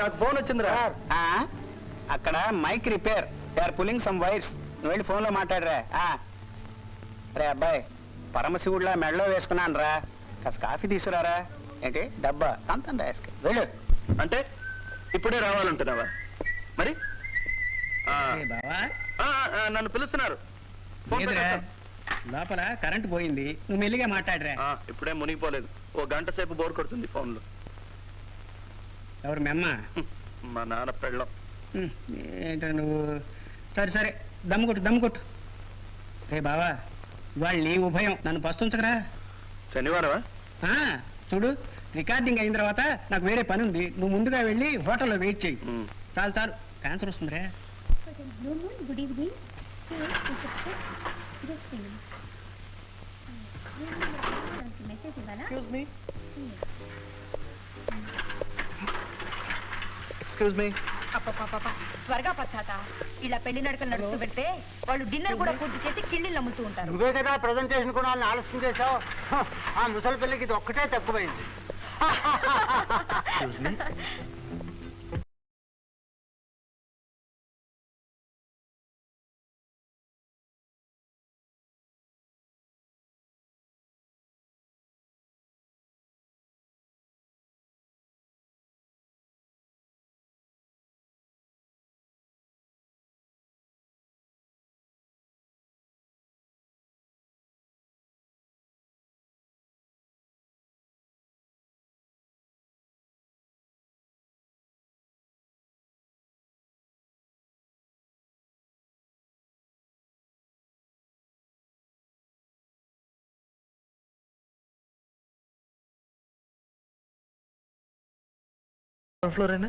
నాకు ఫోన్ వచ్చిందిరా. అక్కడ mike repair, they are pulling some wires. నువ్వు వెళ్ళి ఫోన్లో మాట్లాడరా. రే అబ్బాయి, పరమశివుడిలా మెడలో వేసుకున్నాను రా, కాస్త కాఫీ తీసుకురారా. ఏంటి డబ్బా అంతండి వెళ్ళు. అంటే ఇప్పుడే రావాలంటున్నావా? మరి నన్ను పిలుస్తున్నారు. లోపల కరెంట్ పోయింది, నువ్వు మెల్లిగా మాట్లాడరా. ఇప్పుడే మునిగిపోలేదు, ఓ గంట సేపు బోర్ కొడుతుంది ఫోన్లో. ఎవరు మెమ్మ? మా నాన్న పెళ్ళం. ఏంట నువ్వు? సరే సరే, దమ్ము కొట్టు దమ్ము కొట్టు. రే బావా, ఇవాళ నీ ఉభయం, నన్ను పస్తుంచకరా. శనివారమా? చూడు, రికార్డింగ్ అయిన తర్వాత నాకు వేరే పని ఉంది, నువ్వు ముందుగా వెళ్ళి హోటల్లో వెయిట్ చేయి. చాలు చాలు, క్యాన్సర్ వస్తుందిరా. Good evening. మెసేజ్ ఇవ్వాలా? Excuse me. త్వరగా పచ్చాత, ఇలా పెళ్లి నడకలు నడుస్తూ పెడితే వాళ్ళు డిన్నర్ కూడా పూర్తి చేసి కిళ్ళిళ్ళు అమ్ముతూ ఉంటారు. నువ్వే కదా ప్రెజెంటేషన్ కూడా ఆలస్యం చేసావు. ఆ ముసలి పిల్లకి ఇది ఒక్కటే తక్కువైంది. ఫ్లోర్ అయినా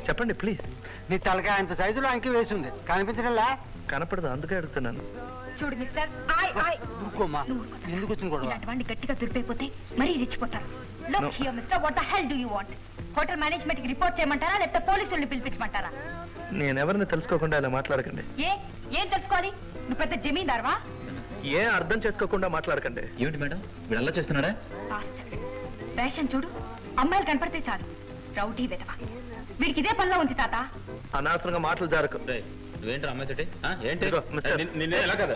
చెప్పండి ప్లీజ్. నీ తలకాయ అంత సైజులో అంకి వేసి ఉంది, కనిపించడంలా? కనపడదు, అందుకే అడుగుతున్నాను. చూడు మిస్టర్, ఎందుకు వచ్చింది కూడా ఇలాంటి గట్టిగా దురిపైపోతే మరీ రెచ్చిపోతారు. Look here, mister, what the hell do you want? Hotel management కి రిపోర్ట్ చేయమంటారా, లేకపోతే పోలీసుల్ని పిలిపించమంటారా? నేనెవరిని తెలుసుకోకుండా ఇలా మాట్లాడకండి. ఏం తెలుసుకోవాలి? నువ్వు పెద్ద జమీందార్వా? ఏం అర్థం చేసుకోకుండా మాట్లాడకండి. ఏమిటి మేడం, వీడు అలా చేస్తున్నాడా? ఫ్యాషన్ చూడు, అమ్మాయిలు కనపడితే చాలు రౌడీ వెధవ. వీడికి ఇదే పనిలో ఉంది తాత. అనవసరంగా మాటలు జరగకు. నువ్వేంటి అమ్మాయితోటి? ఏంటి నిన్నే ఎలా కదా?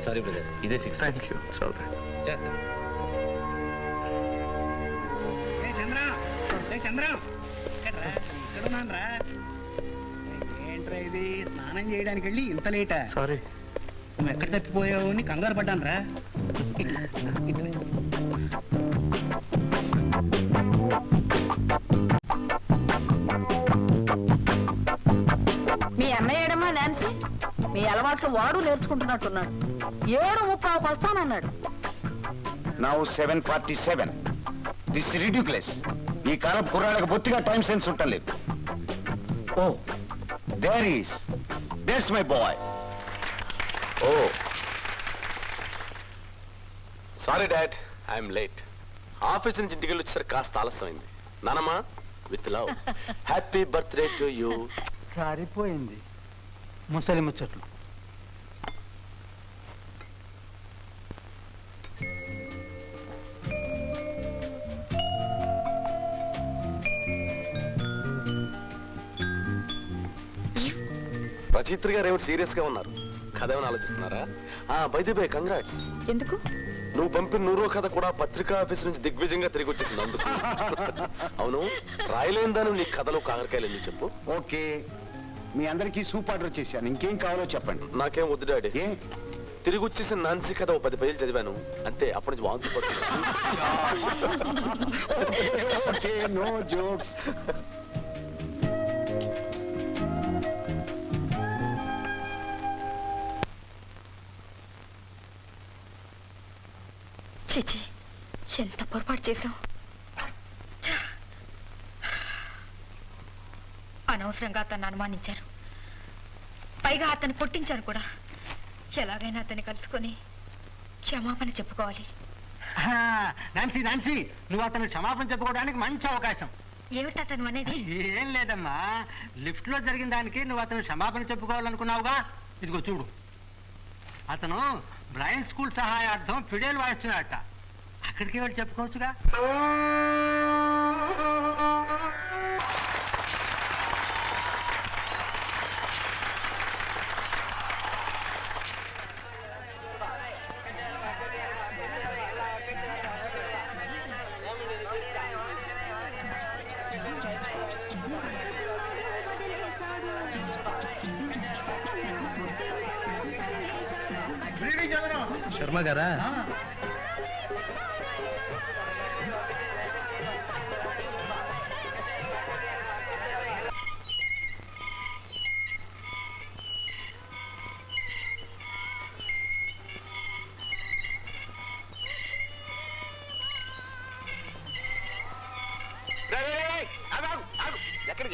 సారీ బ్రదర్, ఇదే 6. Thank you. ఏంట్రా ఇది, స్నానం చేయడానికి వెళ్ళి ఇంత లేటా? సారీ. నువ్వు ఎక్కడ తప్పిపోయావు అని కంగారు పడ్డాను రా. మీ అన్నయ్య ఏడమ్మా నాన్సీ, మీ అలవాట్లు వాడు నేర్చుకుంటున్నట్టున్నాడు. 7:30 వస్తానన్నాడు. Now 7:47. This is ridiculous. ఈ కాలం కుర్రాళ్ళకి బొత్తిగా టైం సెన్స్ ఉండలేదు. ఓ there's my boy. Oh, sorry dad, I'm late. Office నుంచి ఇంటికి వెళ్ళి వచ్చేసరికి కాస్త ఆలస్యమైంది. నానమ్మ, with love, happy birthday to you. సరిపోయింది ముసలి ముచ్చట్లు. రచయిత్రి గారు ఏమిటి సీరియస్ గా ఉన్నారు? కథ ఏమైనా ఆలోచిస్తున్నారా? By the by, congrats. ఎందుకు? నువ్వు పంపిన 100వ కథ కూడా పత్రికా ఆఫీస్ నుంచి దిగ్విజయంగా తిరిగి వచ్చేసింది అందుకు. అవును, రాయలేని దాని నీ కథలో కాకరకాయలు ఎందుకు చెప్పు. ఓకే, మీ అందరికీ సూప్ ఆర్డర్ చేశాను, ఇంకేం కావాలో చెప్పండి. నాకేం వద్దు డాడీ. తిరిగి వచ్చేసిన నాన్సీ కథ 10 పేజీలు చదివాను అంతే, అప్పటి నుంచి వాంతి పడుతుంది. చిచి, ఎంత పొరపాటు చేశాం. అనవసరంగా అతన్ని అనుమానించారు, పైగా అతన్ని కొట్టించారు కూడా. ఎలాగైనా అతన్ని కలుసుకొని క్షమాపణ చెప్పుకోవాలి. నాన్సీ, నువ్వు అతను క్షమాపణ చెప్పుకోవడానికి మంచి అవకాశం. ఏమిటి అతను అనేది? ఏం లేదమ్మా, లిఫ్ట్ లో జరిగిన దానికి నువ్వు అతను క్షమాపణ చెప్పుకోవాలనుకున్నావుగా. ఇదిగో చూడు, అతను బ్రైన్ స్కూల్ సహాయార్థం ఫిడేల్ వాయిస్తున్నాడట. అక్కడికి వెళ్ళి చెప్పుకోవచ్చుగా. శర్మ గారా?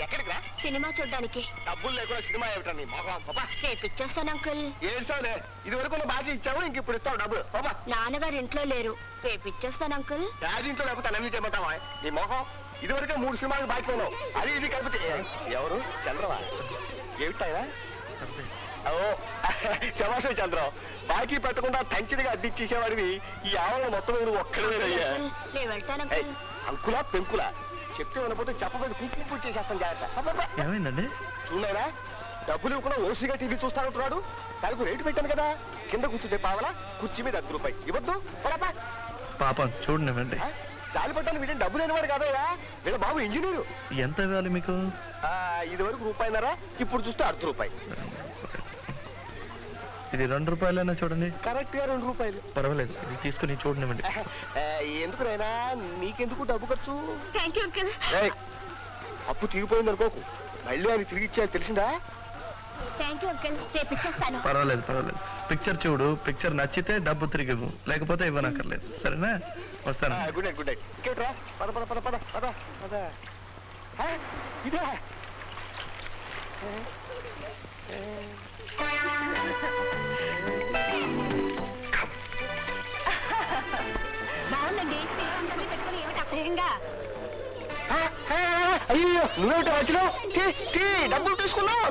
ఎక్కడికి రా? సినిమా చూడ్డానికి. డబ్బులు లేకుండా సినిమా ఏమిటా నీ మొహం? పాపా రేపు ఇచ్చేస్తాను అంకుల్. ఏడ్చావులే, ఇది వరకు బాగా ఇచ్చావు, ఇంక ఇప్పుడు ఇస్తావు డబ్బులు. పాపా నాన్నగారు ఇంట్లో లేరు, రేపు ఇచ్చేస్తాను అంకుల్. డాడీ ఇంట్లో లేకపోతే అన్నీ చేయమంటావా? నీ మొహం ఇది వరకే 3 సినిమాలు బాకీ ఉన్నావు, అది ఇది కలిపితే. ఎవరు? చంద్రవా? ఏమిటాయా? ఓ శమాశం చంద్రం, బాకీ పెట్టకుండా కంచిదిగా అడ్డిచ్చేసేవాడివి ఈ ఆవరణ మొత్తం నువ్వు ఒక్కడేనయ్యా. నేను వెళ్తాను అంకుల్. అంకులా పెంకులా చెప్తే వినపోతే చెప్పబోదు కుంకుమ పూజ చేస్తాను జాగ్రత్త. ఏమైందండి? చూడలేదా, డబ్బులు ఇవ్వకుండా ఓసీగా టీవీ చూస్తానంటున్నాడు. తనకు రేటు పెట్టాను కదా, కింద కూర్చుంటే పావలా, కుర్చీ మీద 10 రూపాయలు ఇవ్వద్దు. పాపం చూడనివ్వండి. జాలి పట్టాలి, వీడే డబ్బు లేనివాడు కాదయ్యా, వీళ్ళ బాబు ఇంజనీరు. ఎంత ఇవ్వాలి మీకు? ఇది వరకు రూపాయిన్నర, ఇప్పుడు చూస్తే 1/2 రూపాయి. ఇది 2 రూపాయలైనా చూడండి. కరెక్ట్ గా 2 రూపాయలు. పర్వాలేదు, ఇది తీసుకుని చూడనివ్వండి. ఎందుకు నైనా, నీకెందుకు డబ్బు ఖర్చు? Thank you uncle. అప్పు తీరిపోయింది అనుకోకు, మళ్ళీ ఆయన తిరిగి ఇచ్చేది తెలిసిందా? థ్యాంక్ యూ అంకుల్, రేపు ఇచ్చేస్తాను. పర్వాలేదు పర్వాలేదు, పిక్చర్ చూడు, పిక్చర్ నచ్చితే డబ్బు తిరిగి ఇవ్వు, లేకపోతే ఇవ్వనక్కర్లేదు. సరేనా? వస్తాను. Good night good night. ఇంకేట్రా, పద పద పద పద పద పద. ఇదే బాగుందండి. పెట్టుకుని ఏమిటి అసహ్యంగా? అయ్యో, నువ్వేమిటో వచ్చినావు? డబ్బులు తీసుకున్నావు.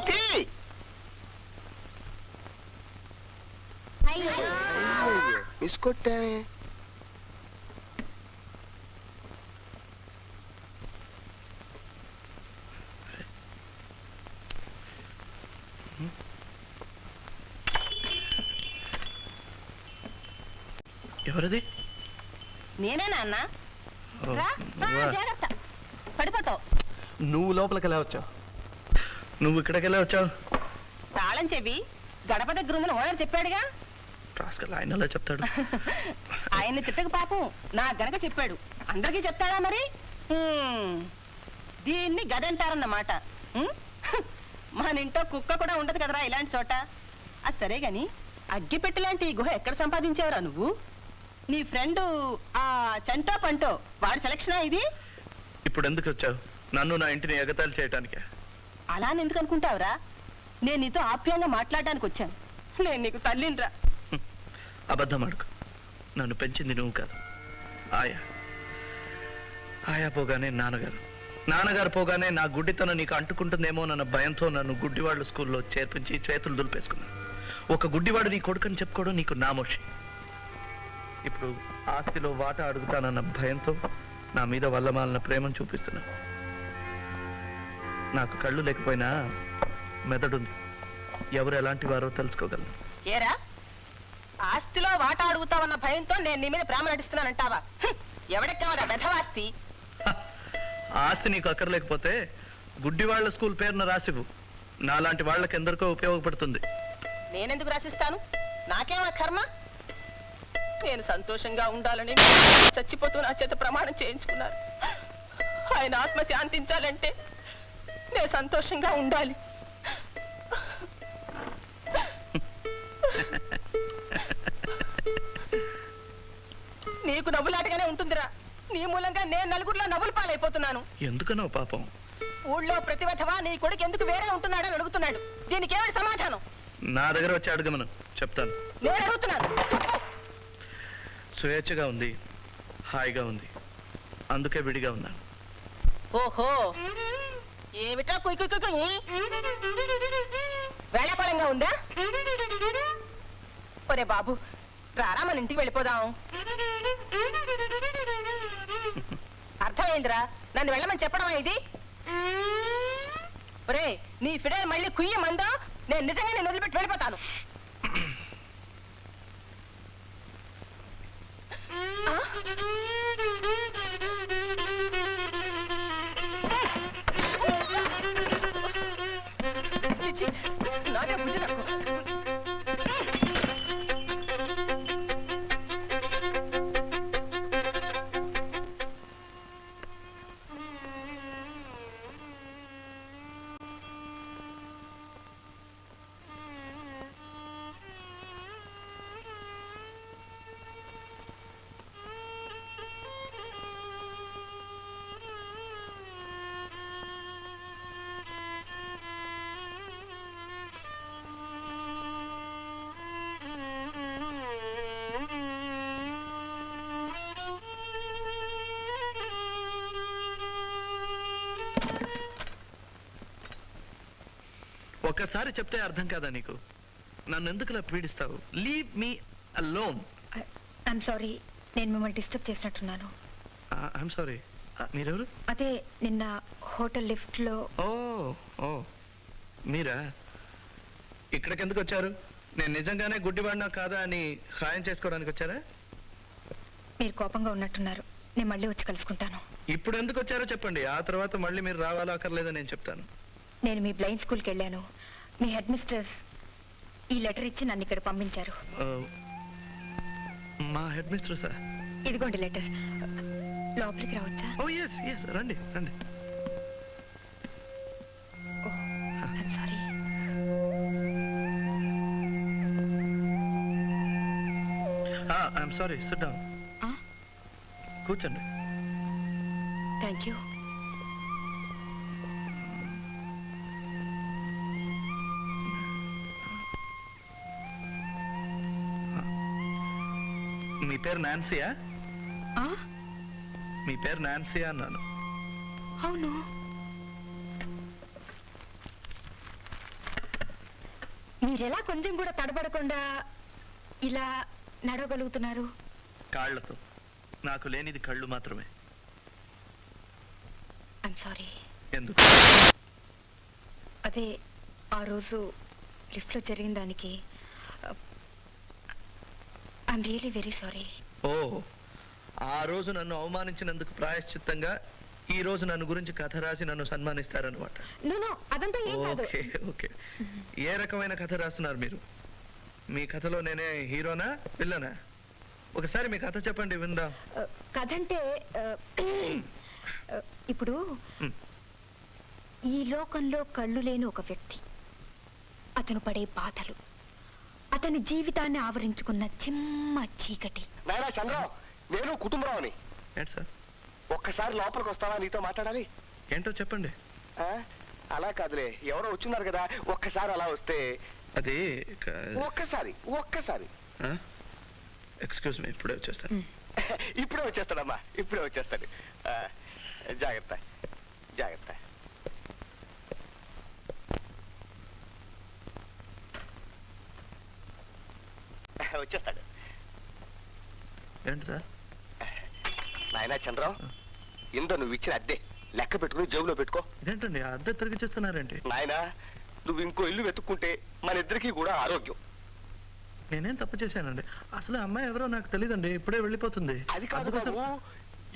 మిస్ కొట్టామే. ఎవరిది? నేనే నాన్న. రా, జాగ్రత్త, పడిపోతావు. నువ్వు లోపలికి ఎలా వచ్చావు? నువ్వు ఇక్కడికి ఎలా వచ్చావు? తాళం చెవి గడప దగ్గర ఉందని ఓనర్ చెప్పాడుగా. ఆయన ఎలా చెప్తాడు? ఆయన్ని తిట్టక పాపం, నా గనక చెప్పాడు. అందరికీ చెప్తాడా మరి? దీన్ని గదంటారన్నమాట. మన ఇంట్లో కుక్క కూడా ఉండదు కదరా ఇలాంటి చోట. అది సరే గాని, అగ్గిపెట్టి లాంటి ఈ గుహ ఎక్కడ సంపాదించావురా నువ్వు? నీ ఫ్రెండ్ ఆ చంటో పంటో వాడి సెలక్షనా ఇది? ఇప్పుడు ఎందుకు వచ్చావు? నన్ను నా ఇంటిని ఎగతాళి చేయటానికే. అలా ఎందుకు అనుకుంటావురా? నేను నీతో ఆప్యాయంగా మాట్లాడడానికి వచ్చాను. నేను నీకు తల్లినిరా. అబద్ధం అడుగు. నన్ను పెంచింది నువ్వు కాదు, ఆయా. ఆయా పోగానే నాన్నగారు, నాన్నగారు పోగానే నా గుడ్డితనం నీకు అంటుకుంటుందేమో నన్న భయంతో నన్ను గుడ్డివాళ్ళు స్కూల్లో చేర్పించి చేతులు దులిపేసుకున్నాను. ఒక గుడ్డివాడు నీ కొడుకుని చెప్పుకోవడం నీకు నామోషి. ఇప్పుడు ఆస్తిలో వాటా అడుగుతానన్న భయంతో నా మీద వల్లమాలిన ప్రేమను చూపిస్తున్నాను. నాకు కళ్ళు లేకపోయినా మెదడుంది. ఎవరు ఎలాంటి వారో తెలుసుకోగలను. ఏరా, ఆస్తిలో వాటా అడుగుతావన్న భయంతో నేను నీ మీద ప్రేమ నటిస్తున్నానంటావా? ఎవడెక్కవరా బెధవాస్తి? ఆస్తి నీకు అక్కర్లేకపోతే గుడ్డివాళ్ల స్కూల్ పేరున రాసివు. నాలాంటి వాళ్ళకి ఎందరికో ఉపయోగపడుతుంది. నేనెందుకు రాసిస్తాను? నాకేమా కర్మ? నేను సంతోషంగా ఉండాలని చచ్చిపోతూ నా చేత ప్రమాణం చేయించుకున్నారు. ఆయన ఆత్మ శాంతించాలంటే నేను సంతోషంగా ఉండాలి. నీకు నవ్వులాటగానే ఉంటుందిరా. నీ మూలంగా నేను నలుగురిలో నవ్వులు పాలైపోతున్నాను. ఎందుకనో పాపం. ఊళ్ళో ప్రతివధవా నీ కొడుకు ఎందుకు వేరే ఉంటున్నాడని అడుగుతున్నాడు. దీనికి ఏమిటి సమాధానం? నా దగ్గర వచ్చి అడగమను, చెప్తాను. నేను అడుగుతున్నాను. స్వేచ్ఛగా ఉంది, హాయిగా ఉంది, అందుకే విడిగా ఉన్నాను. ఓహో ఏమిటా కుయ్ కుయ్ కుయ్ వేళాకోళంగా ఉందా? ఒరే బాబు రారా మన ఇంటికి వెళ్ళిపోదాం. అర్థమైందిరా, నన్ను వెళ్ళమని చెప్పడమా ఇది? ఒరే నీ ఫిడేల్ మళ్ళీ కుయ్య మందో నేను నిజంగా నేను వదిలిపెట్టి వెళ్ళిపోతాను. చిచ్చి, నాకే బుద్ధి తక్కువ. ఒక్కసారి చెప్తే అర్థం కాదా నీకు? నన్ను ఎందుకులా పీడిస్తావు? Leave me alone. I'm sorry, నేను మిమ్మల్ని డిస్టర్బ్ చేసినట్టున్నాను. I'm sorry. మీరెవరు? అదే నిన్న హోటల్ లిఫ్ట్ లో. ఓ ఓ మీరా? ఇక్కడికి ఎందుకు వచ్చారు? నేను నిజంగానే గుడ్డివాడినా కాదా అని ఖాయం చేసుకోవడానికి వచ్చారా? మీరు కోపంగా ఉన్నట్టున్నారు. నేను మళ్ళీ వచ్చి కలుసుకుంటాను. ఇప్పుడు ఎందుకు వచ్చారో చెప్పండి, ఆ తర్వాత మళ్ళీ మీరు రావాలో అక్కర్లేదో నేను చెప్తాను. నేను మీ బ్లైండ్ స్కూల్కి వెళ్ళాను. మీ హెడ్ మిస్ట్రెస్ ఈ లెటర్ ఇచ్చి నన్ను ఇక్కడ పంపించారు. మా హెడ్ మిస్ట్రెస్? ఇదిగోండి లెటర్. లోపలికి రావచ్చా? ఓ ఎస్ ఎస్, రండి రండి. I'm sorry. I'm sorry. Sit down. కూర్చోండి. Thank you. మీ పేరు నాన్సీయా? మీ పేరు నాన్సీయా అన్నాను. అవును. మీరెలా కొంచెం కూడా తడబడకుండా ఇలా నడవగలుగుతున్నారు? కాళ్లతో. నాకు లేనిది కళ్ళు మాత్రమే. I'm sorry. ఎందుకు? అదే ఆ రోజు లిఫ్ట్లో జరిగిన దానికి ఐఎమ్ రియలీ వెరీ సారీ. ఓ, ఆ రోజు నన్ను అవమానించినందుకు ప్రాయశ్చిత్తంగా ఈ రోజు నన్ను గురించి కథ రాసి నన్ను సన్మానిస్తారన్నమాట. నో అదంతా ఏం కాదు. Okay okay. ఏ రకమైన కథ రాస్తున్నారు మీరు? మీ కథలో నేనే హీరోనా విల్లనా? ఒకసారి మీ కథ చెప్పండి విందాం. కథ అంటే ఇప్పుడు ఈ లోకంలో కళ్ళు లేని ఒక వ్యక్తి, అతను పడే బాధలు, అతని జీవితాన్ని ఆవరించుకున్న చిమ్మ చీకటి. నాయనా చంద్ర, నేను కుటుంబరావుని. ఏంటి సార్? ఒక్కసారి లోపలికి వస్తావా? నీతో మాట్లాడాలి. ఏంటో చెప్పండి. అలా కాదులే, ఎవరో వచ్చున్నారు కదా, ఒక్కసారి అలా వస్తే. అది ఒక్కసారి ఒక్కసారి. ఎక్స్క్యూజ్ మీ, ఇప్పుడే వచ్చేస్తాను. ఇప్పుడే వచ్చేస్తాడమ్మా, ఇప్పుడే వచ్చేస్తాడు. జాగ్రత్త జాగ్రత్త. వచ్చేస్తాడు. ఏంటి సార్? నాయనా చంద్రం, ఇంత నువ్వు ఇచ్చిన అద్దె లెక్క పెట్టుకుని జేబులో పెట్టుకో. ఇదేంటండి అద్దె తిరిగి చేస్తున్నారేంటి? నాయనా, నువ్వు ఇంకో ఇల్లు వెతుక్కుంటే మన ఇద్దరికి కూడా ఆరోగ్యం. నేనేం తప్పు చేశానండి? అసలు అమ్మాయి ఎవరో నాకు తెలియదండి, ఇప్పుడే వెళ్ళిపోతుంది. అది కాదు బాబు,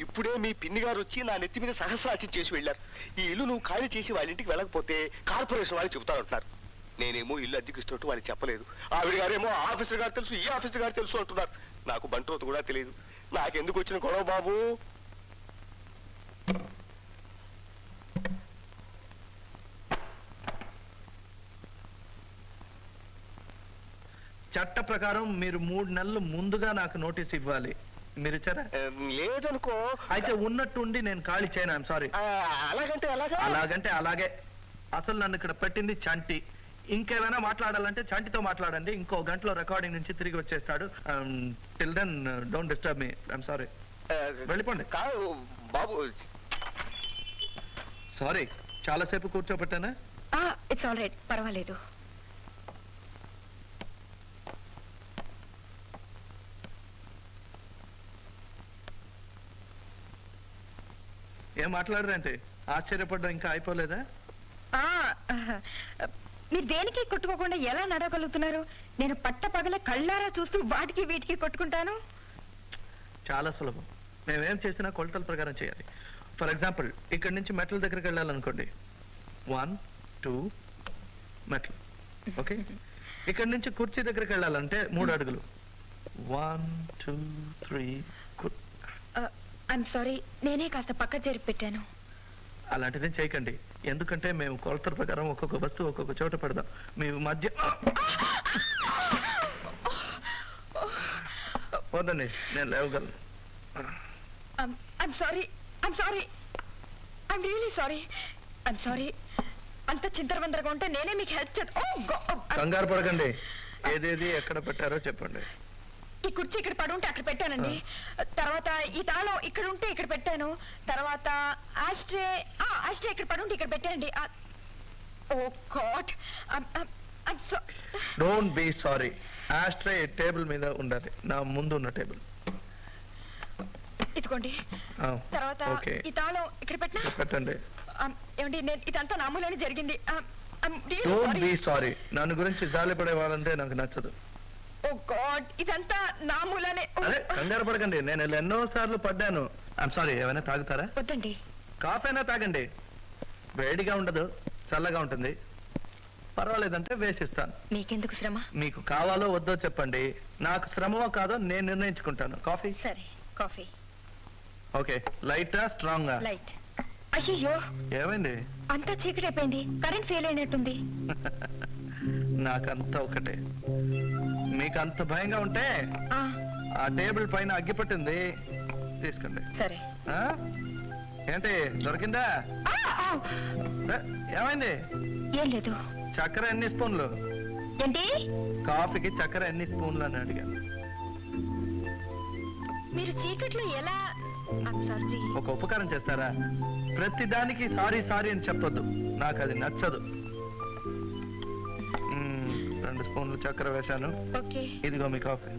ఇప్పుడే మీ పిన్ని గారు వచ్చి నా నెత్తి మీద సహస్రాచి చేసి వెళ్ళారు. ఈ ఇల్లు నువ్వు ఖాళీ చేసి వాళ్ళ ఇంటికి వెళ్ళకపోతే కార్పొరేషన్ వాళ్ళు చెబుతారంటున్నారు. నేనేమో ఇల్లు అద్దెకిస్తున్నట్టు వాళ్ళకి చెప్పలేదు. ఆవిడ గారేమో ఆఫీసర్ గారు తెలుసు, ఈ ఆఫీసర్ గారు తెలుసు అంటున్నారు. నాకు బంట్రోతు కూడా తెలియదు. నాకెందుకు వచ్చిన గొడవ బాబు? చట్ట ప్రకారం మీరు 3 నెలలు ముందుగా నాకు నోటీస్ ఇవ్వాలి. మీరు ఇచ్చారా? లేదనుకో. అయితే ఉన్నట్టుండి నేను ఖాళీ చేయను. I'm sorry. అలాగంటే అలాగా? అలాగంటే అలాగే. అసలు నన్ను ఇక్కడ పెట్టింది చంటి. ఇంకేమైనా మాట్లాడాలంటే చంటితో మాట్లాడండి. ఇంకో గంటలో రికార్డింగ్ నుంచి తిరిగి వచ్చేస్తాడు. Till then don't disturb me. I'm sorry. వెళ్ళిపోండి. కాదు బాబు. సారీ, చాలాసేపు కూర్చోబెట్టానా? ఇట్స్ ఆల్ రైట్, పర్వాలేదు. ఏం మాట్లాడరంటే ఆశ్చర్యపడ్డం ఇంకా అయిపోలేదా? మీరు దేనికి కొట్టుకోకుండా ఎలా నడవగలుగుతున్నారు? నేను పట్ట పగల కళ్ళారా చూస్తూ వాటికి వీటికి కొట్టుకుంటాను. చాలా సులభం. మేమేం చేసినా కొలతల ప్రకారం చేయాలి. ఫర్ ఎగ్జాంపుల్, ఇక్కడి నుంచి మెట్ల దగ్గరికి వెళ్ళాలనుకోండి, 1 2 మెట్లు. ఓకే, ఇక్కడి నుంచి కుర్చీ దగ్గరికి వెళ్ళాలంటే 3 అడుగులు. 1 2 3. ఐఎమ్ సారీ, నేనే కాస్త పక్క చేరి పెట్టాను. అలాంటిది చేయకండి, ఎందుకంటే మేము కొలతల ప్రకారం ఒక్కొక్క వస్తువు ఒక్కొక్క చోట పెడదాం. మీ మధ్య వద్దండి, నేను లేవగలను. I'm sorry, I'm sorry, I'm really sorry, I'm sorry. అంత చింతరవందరగా ఉంటే నేనే మీకు హెల్ప్ చేద్దాం. కంగారు పడకండి. ఏదేది ఎక్కడ పెట్టారో చెప్పండి. ఈ కుర్చీ ఇక్కడ పడి ఉంటే అక్కడ పెట్టానండి. తర్వాత ఈ తాళం ఇక్కడ ఉంటే ఇక్కడ పెట్టాను. తర్వాత ఆస్ట్రే ఇక్కడ పడి ఉంటే ఇక్కడ పెట్టానండి. Oh God, don't be sorry. Ashtray table మీద ఉండాలి, నా ముందు ఉన్న టేబుల్. ఇదిగోండి. తర్వాత ఈ తాళం ఇక్కడ పెట్టండి. ఏమండి, నేను ఇదంతా నామూలని జరిగింది. Don't be sorry. నన్ను గురించి జాలిపడే వాళ్ళంటే నాకు నచ్చదు. ఓ గాడ్, ఇదంతా నామూలనే. అదే, కంగారు పడకండి, నేను ఎన్నో సార్లు పడ్డాను. I'm sorry. ఏమైనా తాగుతారా? వద్దండి. కాఫీ అయినా తాగండి, వేడిగా ఉండదు, చల్లగా ఉంటుంది. పర్వాలేదంటే వేసిస్తాను. మీకెందుకు శ్రమ? మీకు కావాలో వద్దో చెప్పండి, నాకు శ్రమవో కాదో నేను నిర్ణయించుకుంటాను. కాఫీ? సరే, కాఫీ. ఓకే. లైటా స్ట్రాంగా? లైట్. అయ్యో, ఏమైంది? అంతా చీకటి అయిపోయింది, కరెంట్ ఫెయిల్ అయినట్టుంది. నాకంతా ఒకటే. మీకు అంత భయంగా ఉంటే ఆ టేబుల్ పైన అగ్గి పట్టింది, తీసుకోండి. సరే. ఏంటి, దొరికిందా? ఏమైంది? ఏం లేదు. చక్కెర ఎన్ని స్పూన్లు? ఏంటి? కాఫీకి చక్కెర ఎన్ని స్పూన్లు అని అడిగాను. మీరు చీకట్లో ఎలా? ఒక ఉపకారం చేస్తారా? ప్రతి దానికి సారీ సారీ అని చెప్పొద్దు, నాకు అది నచ్చదు. 2 స్పూన్లు చక్కెర వేశాను. ఇదిగో మీ కాఫీ.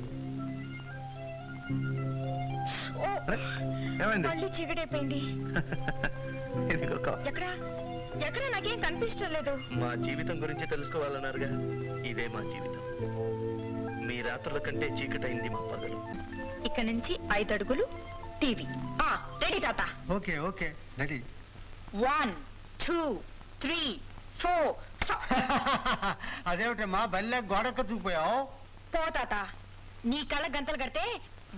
ఏమైంది? మళ్ళీ చీకటి అయిపోయింది. ఇదిగో కాఫీ. ఎక్కడ నాకేం కనిపించలేదు. మా జీవితం గురించి తెలుసుకోవాలన్నారుగా, ఇదే మా జీవితం. మీ రాత్రుల కంటే చీకటైంది మా పగలు. ఇక్కడ నుంచి 5 అడుగులు టీవీ. రెడీ తాత? Okay okay, ready. 1 2 3 4. అదేమిటమ్మా బల్లె గోడకు చూపోయావు? పో తాత, నీ కళ్ళ గంతలు కడితే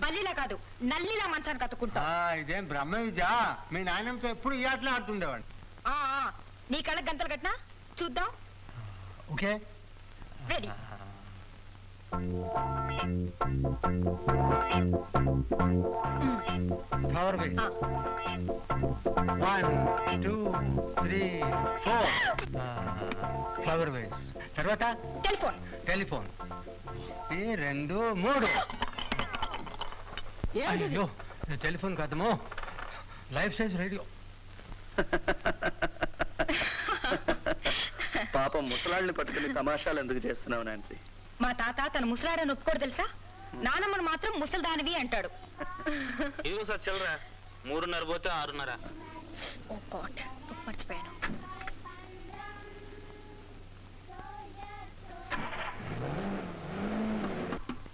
బల్లిలా కాదు నల్లిలా మంచాన్ని కత్తుకుంటా. ఇదేం బ్రహ్మ విద్య, మీ నాయనంతో ఎప్పుడు ఈ ఆటలు ఆడుతుండేవాడు. నీ కళ్ళ గంతలు కట్టినా చూద్దాం. Okay, ready. ఫ్లవర్ వేస్. 1 2 3 4. ఫ్లవర్ వేస్. తర్వాత టెలిఫోన్. టెలిఫోన్. 2 3. అయ్యో, టెలిఫోన్ కాదమ్మో, లైఫ్ సైజ్ రేడియో. పాపం ముసలాళ్ళని పట్టుకుని తమాషాలు ఎందుకు చేస్తున్నావు నాన్సీ? మా తాత తన ముసలాడని ఒప్పుకోడు తెలుసా. నానమ్మను మాత్రం ముసల్దానివి అంటాడు. ఇదిగో సార్ చిల్లరా, 3:30 పోతే 6:30. ఓ గాడ్, మర్చిపోయాను.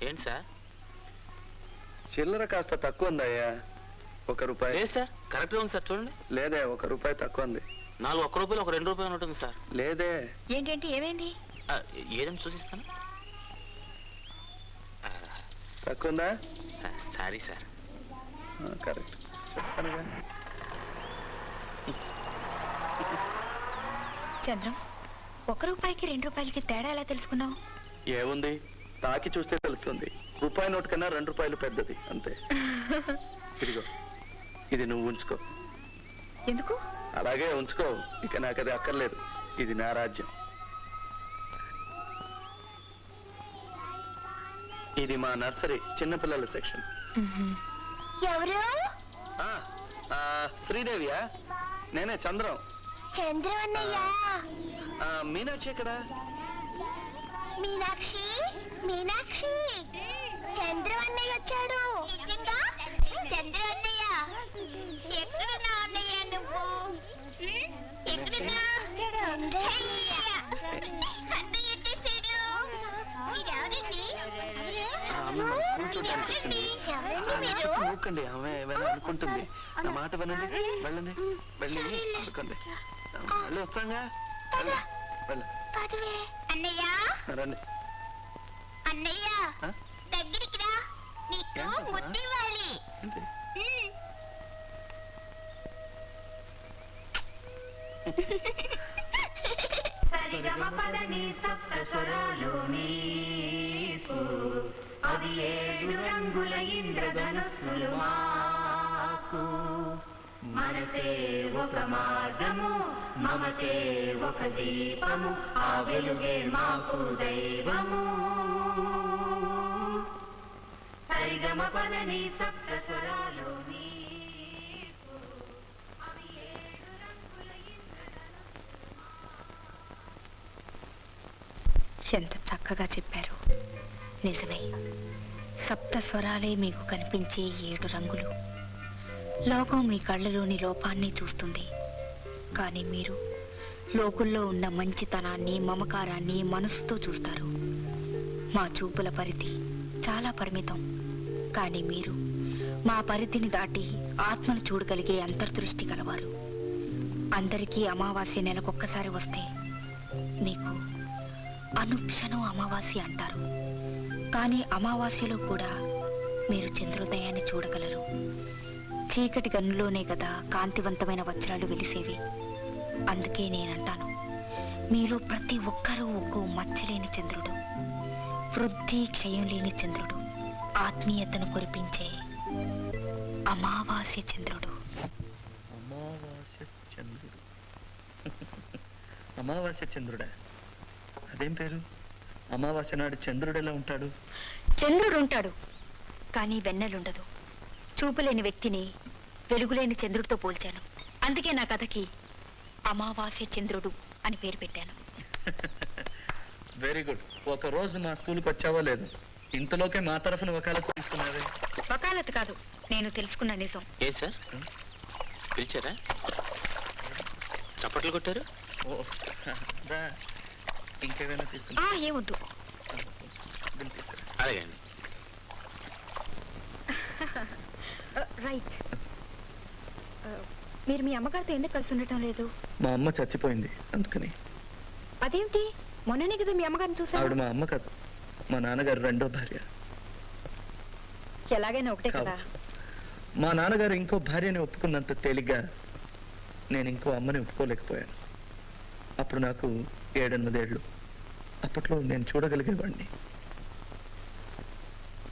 ఏంటి సార్? చిల్లర కాస్త తక్కువ ఉందయ్యా, 1 రూపాయి. లేదు సార్, కరెక్ట్ గా ఉంది సార్, చూడండి. లేదే, 1 రూపాయి తక్కువ ఉంది. 4 1 రూపాయలు, 1 2 రూపాయలు ఉంటుంది సార్. లేదే. ఏంటేంటి, ఏమైంది? ఏదని చూసిస్తాను. తక్కువ ఉందా? Sorry sir. కరెక్ట్. చంద్రం, 1 రూపాయికి 2 రూపాయలకి తేడా ఎలా తెలుసుకున్నావు? ఏముంది, తాకి చూస్తే తెలుస్తుంది. రూపాయి నోటు కన్నా 2 రూపాయలు పెద్దది, అంతే. ఇదిగో, ఇది నువ్వు ఉంచుకో. ఎందుకు? అలాగే ఉంచుకో, ఇక నాకు అది అక్కర్లేదు. ఇది నా రాజ్యం. ఇది మా నర్సరీ, చిన్నపిల్లల సెక్షన్. ఎవరు? శ్రీదేవియా? నేనే, చంద్రం. చంద్రవన్నయ్య. మీనాక్షి ఎక్కడ? మీనాక్షి, మీనాక్షి, చంద్రవన్నయ్య వచ్చాడు. చంద్రవన్నయ్య, ఎక్కడున్నా అన్నయ్య నువ్వు? ఎక్కడున్నా? అన్నయ్య వచ్చేసాడు. మీరెవరండి? ఊకండి, ఆమె ఏమైనా అనుకుంటుంది. నా మాట వినండి, వెళ్ళండి, వెళ్ళి అనుకోండి. మళ్ళీ వస్తాగా. అన్నయ్య, రండి. అన్నయ్య దగ్గరికి రా, నీకు ముద్దివ్వాలి. ఏంటి? అవి 7 రంగుల ఇంద్రధనుస్సులు మాకు. మనసే ఒక మార్గము, మమతే ఒక దీపము, ఆ వెలుగే మాకు దైవము. సరిగమ పదని సప్త స్వరాలు నీకు. అవి 7 రంగుల ఇంద్రధనుస్సులు. ఎంత చక్కగా చెప్పారు. నిజమే, సప్త స్వరాలే మీకు కనిపించే 7 రంగులు. లోకం మీ కళ్ళలోని లోపాన్ని చూస్తుంది, కానీ మీరు లోకుల్లో ఉన్న మంచితనాన్ని, మమకారాన్ని మనసుతో చూస్తారు. మా చూపుల పరిధి చాలా పరిమితం, కానీ మీరు మా పరిధిని దాటి ఆత్మను చూడగలిగే అంతర్దృష్టి కలవారు. అందరికీ అమావాస్య నెలకొక్కసారి వస్తే మీకు అనుక్షణం అమావాస్య అంటారు. కానీ అమావాస్యలో కూడా మీరు చంద్రోదయాన్ని చూడగలరు. చీకటి గన్నులోనే కదా కాంతివంతమైన వజ్రాలు వెలిసేవి. అందుకే నేనంటాను, మీలో ప్రతి ఒక్కరూ ఒక్కో మచ్చలేని చంద్రుడు, వృద్ధి క్షయం లేని చంద్రుడు, ఆత్మీయతను కురిపించే అమావాస్య చంద్రుడు. అమావాస్య చంద్రుడు. అమావాస్య చంద్రుడా? అదేం పేరు? అమావాస్య నాడు చంద్రుడు ఎలా ఉంటాడు? చంద్రుడు ఉంటాడు, కానీ వెన్నెలుండదు. చూపులేని వ్యక్తిని వెలుగులేని చంద్రుడితో పోల్చాను. అందుకే నా కథకి అమావాస్య చంద్రుడు అని పేరు పెట్టాను. Very good. ఒక రోజు మా స్కూల్కి వచ్చావో లేదు, ఇంతలోకే మా తరఫున వకాలత్ తీసుకున్నావే. వకాలత్ కాదు, నేను తెలుసుకున్న నిజం. ఏ సార్ పిలిచారా? చప్పట్లు కొట్టారు? ఓ రా, ఇంకేమైనా తీసుకున్నా? ఏమొద్దు. అలాగే. రైట్. మీరు మీ అమ్మగారితో ఎందుకు కలిసి ఉండటం లేదు? మా అమ్మ చచ్చిపోయింది, అందుకని. అదేమిటి? మొన్ననే కదా మీ అమ్మగారిని ఆవిడ చూసాను. మా అమ్మ కాదు, మా నాన్నగారు రెండో భార్య. ఎలాగైనా ఒకటే కదా. కావచ్చు. మా నాన్నగారు ఇంకో భార్యని ఒప్పుకున్నంత తేలిగ్గా నేను ఇంకో అమ్మని ఒప్పుకోలేకపోయాను. అప్పుడు నాకు 7-8 ఏళ్ళు. అప్పట్లో నేను చూడగలిగేవాడిని.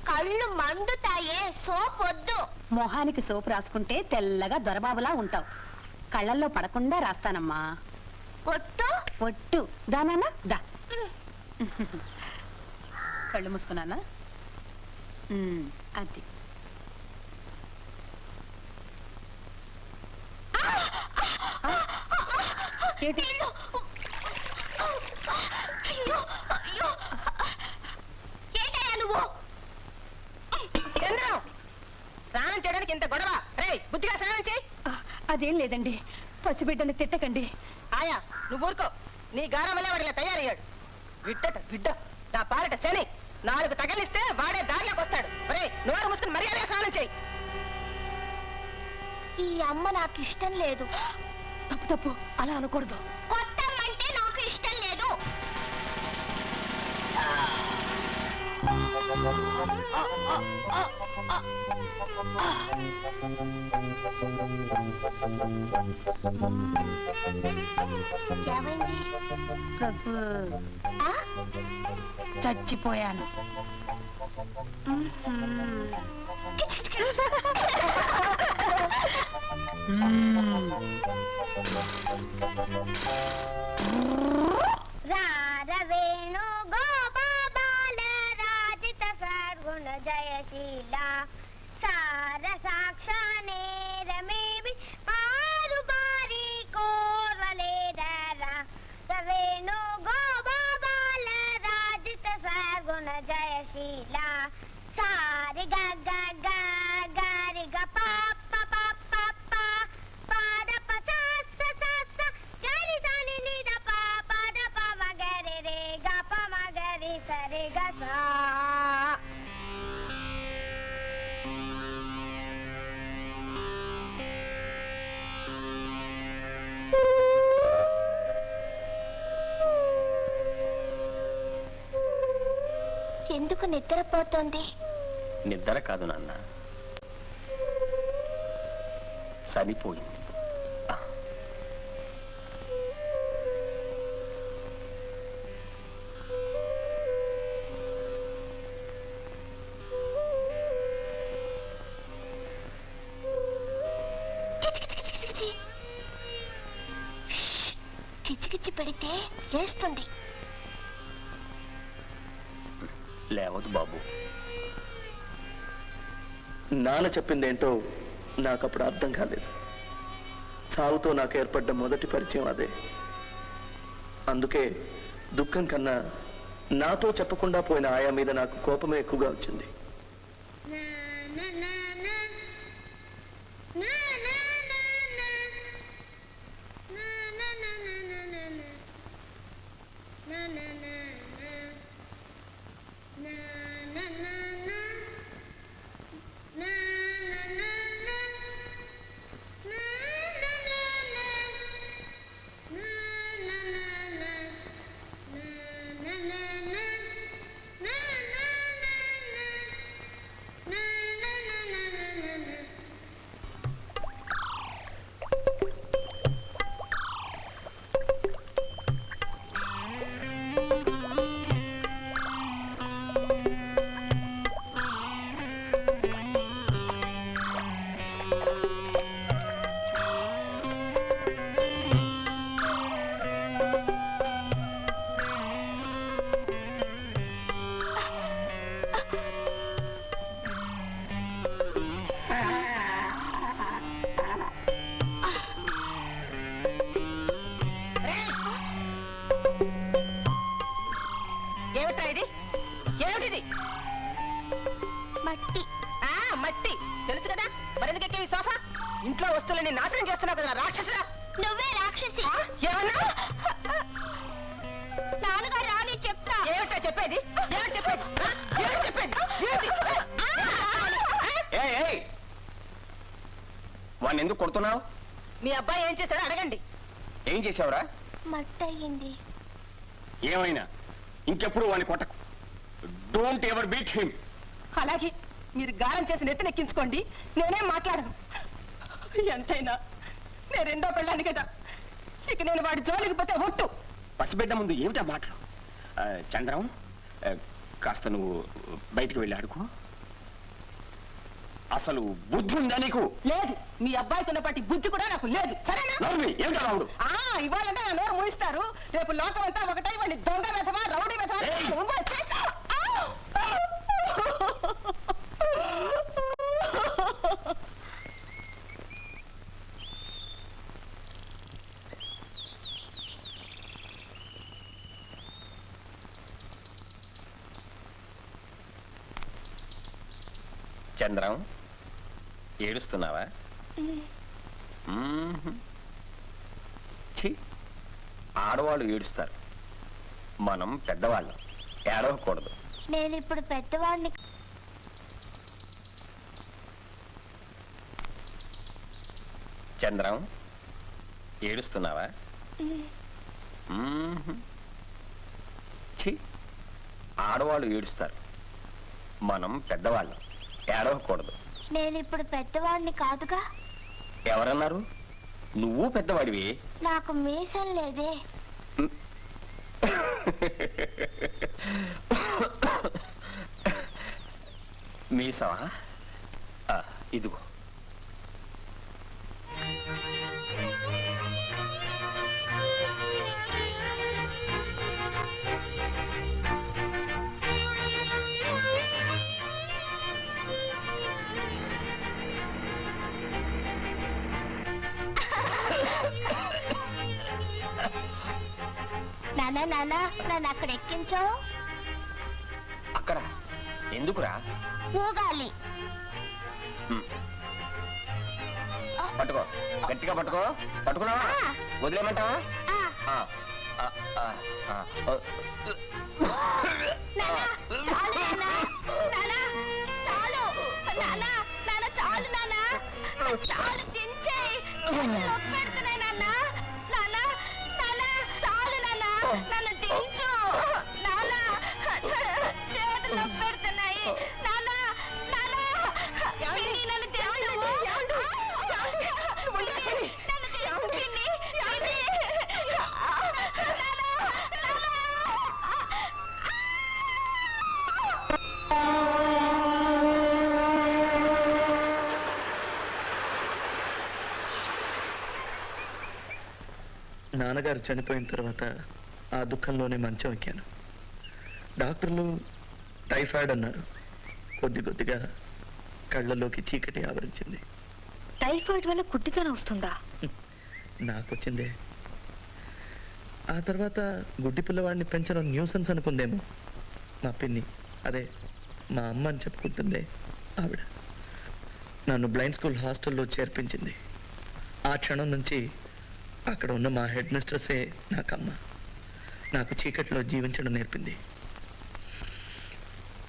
కళ్ళు మండుతాయే, సోప్ వద్దు. మొహానికి సోపు రాసుకుంటే తెల్లగా దొరబాబులా ఉంటావు. కళ్ళల్లో పడకుండా రాస్తానమ్మా. పొట్టు పొట్టు దానా దా. కళ్ళు మూసుకున్నానా? అది ఏంటి? ఏంటయ్యా నువ్వు? చంద్రం, స్నానం చేయడానికి ఇంత గొడవ? రే, బుద్ధిగా స్నానం చేయి. అదేం లేదండి, పసిబిడ్డని తిట్టకండి. ఆయా నువ్వు ఊరుకో, నీ గారమలే వాడిలా తయారయ్యాడు. బిడ్డట బిడ్డ, నా పాలట శని 4 తగలిస్తే వాడే దారిలోకి వస్తాడు. రే, నోరు మూసుకుని మర్యాదగా స్నానం చేయి. ఈ అమ్మ నాకు ఇష్టం లేదు. తప్పు తప్పు, అలా అనకూడదు. కొట్టమంటే నాకు ఇష్టం లేదు. ఏమైంది? ఆ? చచ్చిపోయాను. రారవేణు గోపాల రాజిత సర్గుణ జయశీల సార సాక్షానే రమేవి పారు పారి కోర్వలే జయశీల సారి గ గ గ గరి గ ప ప ప ప ప పద ప స స స స గరి సని ని ద ప పద ప మ గరి రే గ ప మ గరి సరి గ సా. ఎందుకు నిద్రపోతోంది? నిద్ర కాదు నాన్న, చనిపోయింది. కిచికిచి పెడితే లేస్తుంది. లేవదు బాబు. నాన్న చెప్పిందేంటో నాకు అప్పుడు అర్థం కాలేదు. చావుతో నాకు ఏర్పడ్డ మొదటి పరిచయం అదే. అందుకే దుఃఖం కన్నా నాతో చెప్పకుండా పోయిన ఆయా మీద నాకు కోపమే ఎక్కువగా వచ్చింది. మట్టి. మట్టి తెలుసు కదా, మరెందుకే ఈ సోఫా? ఇంట్లో వస్తువులని నాశనం చేస్తున్నావు కదా రాక్షసురా. నువ్వే రాక్షసి. ఏమన్నా? నాన్నగారు రాని చెప్తా. ఏమిటో చెప్పేది? ఏమిటి చెప్పేది? ఏమిటి చెప్పేది? ఏమిటి? వాడిని ఎందుకు కొడుతున్నావు? మీ అబ్బాయి ఏం చేశాడో అడగండి. ఏం చేసావురా? మట్టి అయ్యింది. ఏమైనా ఇంకెప్పుడు వాడిని కొట్టకు. Don't ever beat him. అలాగే మీరు గారం చేసి నెత్తినెక్కించుకోండి, నేనేం మాట్లాడను. ఎంతైనా నేను రెండో పెళ్ళాను కదా, ఇక నేను వాడి జోలికి పోతే ఒట్టు. పసిబిడ్డ ముందు ఏమిటా మాటలు? చంద్రం, కాస్త నువ్వు బయటికి వెళ్ళి ఆడుకో. అసలు బుద్ధి ఉందా నీకు? లేదు. మీ అబ్బాయికి ఉన్నపాటి బుద్ధి కూడా నాకు లేదు. సరేనా? ఏమిటా రావుడు? ఇవాళంటే నా నోరు మూయిస్తారు, రేపు లోకం అంతా ఒకటై వాడిని దొంగ మెథవా రౌడీ మెథవా ఉమ్మేస్తే. చంద్రం, ఏడుస్తున్నావా? ఛీ, ఆడవాళ్ళు ఏడుస్తారు, మనం పెద్దవాళ్ళం, ఏడవకూడదు. నేను ఇప్పుడు పెద్దవాడిని. చంద్రం, ఏడుస్తున్నావా? ఛీ, ఆడవాళ్ళు ఏడుస్తారు, మనం పెద్దవాళ్ళం, ఏడవకూడదు. నేను ఇప్పుడు పెద్దవాడిని కాదుగా. ఎవరన్నారు? నువ్వు పెద్దవాడివి. నాకు మీసం లేదే. మీసమా? ఇదిగో. నాన్న నాన్న, నన్ను అక్కడ ఎక్కించావు. అక్కడ ఎందుకురా? ఊగాలి. పట్టుకో, గట్టిగా పట్టుకో. పట్టుకున్నావా? వదిలేమంటావా? ఆ, నాన్న, చాలు నాన్న. నాన్న, చాలు. నాన్న, నాన్న, చాలు నాన్న. చాలు, దించేయ్. చేతులు నొప్పి పెడుతున్నాయి నాన్న. నాన్న, నాన్న, చాలు నాన్న. నన్ను దించు. నాన్న, చేతులు నొప్పి పెడుతున్నాయి. నాన్న, నాన్న, పిన్ని, నన్ను దించు. నన్ను దించు, పిన్ని. పిన్ని. నాన్నగారు చనిపోయిన తర్వాత ఆ దుఃఖంలోనే మంచం ఎక్కాను. డాక్టర్లు టైఫాయిడ్ అన్నారు. కొద్ది కొద్దిగా కళ్ళలోకి చీకటి ఆవరించింది. టైఫాయిడ్ వల్ల కుట్టితనం వస్తుందా? నాకొచ్చిందే. ఆ తర్వాత గుడ్డి పిల్లవాడిని పెంచడం న్యూసెన్స్ అనుకుందేమో మా పిన్ని, అదే మా అమ్మ అని చెప్పుకుంటుందే ఆవిడ. నన్ను బ్లైండ్ స్కూల్ హాస్టల్లో చేర్పించింది. ఆ క్షణం నుంచి అక్కడ ఉన్న మా హెడ్ మిస్ట్రెస్సే నాకమ్మ. నాకు చీకట్లో జీవించడం నేర్పింది.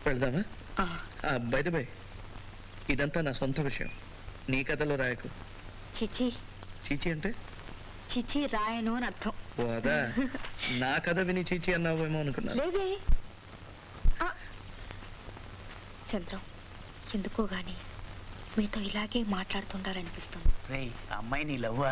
వెళ్దామా? బై ద బై, ఇదంతా నా సొంత విషయం. నీ కథలో రాయకు. చిచి చీచి అంటే? చిచి రాయను అని అర్థం. ఓ అదా, నా కథ విని చీచి అన్నావేమో అనుకున్నా. లేదే. చంద్రం, ఎందుకో గాని మీతో ఇలాగే మాట్లాడుతుండాలనిపిస్తుంది. అమ్మాయి నీ లవ్వా?